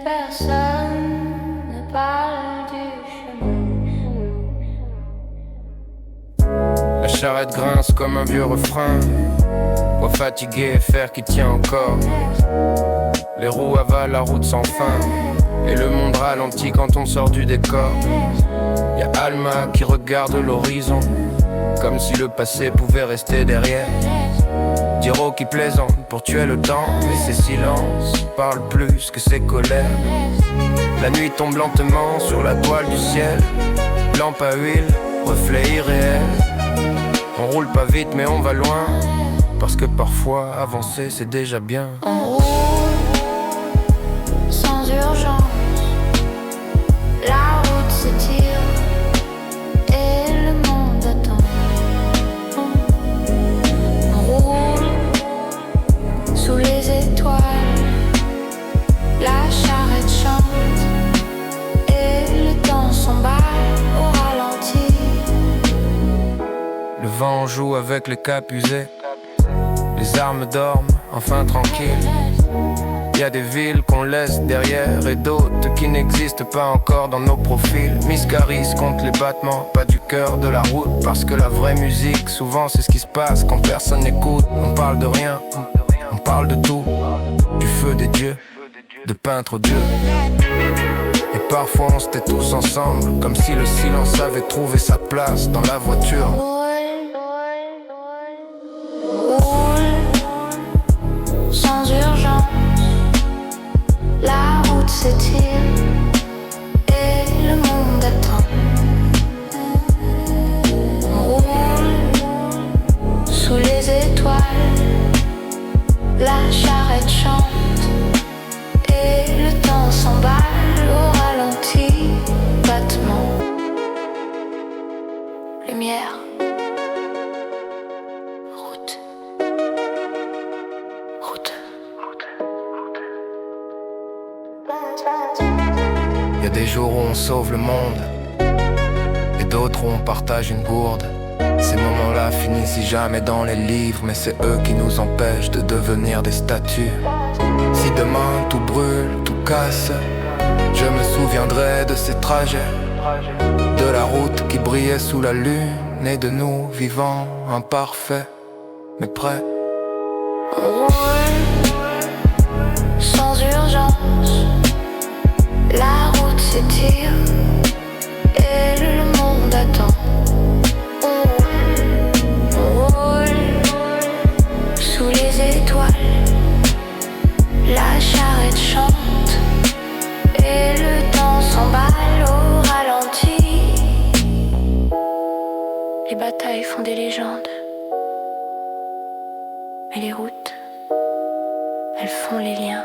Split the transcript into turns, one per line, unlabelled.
personne ne parle du chemin.
La charrette grince comme un vieux refrain. Voix fatiguée, fer qui tient encore. Les roues avalent la route sans fin. Et le monde ralentit quand on sort du décor. Y'a Alma qui regarde l'horizon, comme si le passé pouvait rester derrière. Diro qui plaisante pour tuer le temps, mais ses silences parlent plus que ses colères. La nuit tombe lentement sur la toile du ciel. Lampe à huile, reflet irréel. On roule pas vite mais on va loin, parce que parfois avancer c'est déjà bien.
On roule sans urgence. La route s'étire et le monde attend. On roule sous les étoiles. La charrette chante et le temps s'emballe au ralenti.
Le vent joue avec les capes usées. Les armes dorment, enfin tranquilles. Y a des villes qu'on laisse derrière et d'autres qui n'existent pas encore dans nos profils. Miss Caris compte les battements, pas du cœur de la route. Parce que la vraie musique, souvent c'est ce qui se passe quand personne n'écoute. On parle de rien, on parle de tout. Du feu des dieux, de peintre Dieu. Et parfois on se tait tous ensemble, comme si le silence avait trouvé sa place dans la voiture.
Sans urgence, la route s'étire et le monde attend. On roule sous les étoiles, la charrette chante et le temps s'emballe au ralenti. Battement, lumière, route.
Y a des jours où on sauve le monde et d'autres où on partage une gourde. Ces moments-là finissent si jamais dans les livres, mais c'est eux qui nous empêchent de devenir des statues. Si demain tout brûle, tout casse, je me souviendrai de ces trajets, de la route qui brillait sous la lune et de nous vivants imparfaits mais prêts.
On roule sans urgence, la route s'étire et le monde attend. On roule sous les étoiles, la charrette chante et le temps s'emballe au ralenti. Les batailles font des légendes, mais les routes, elles font les liens.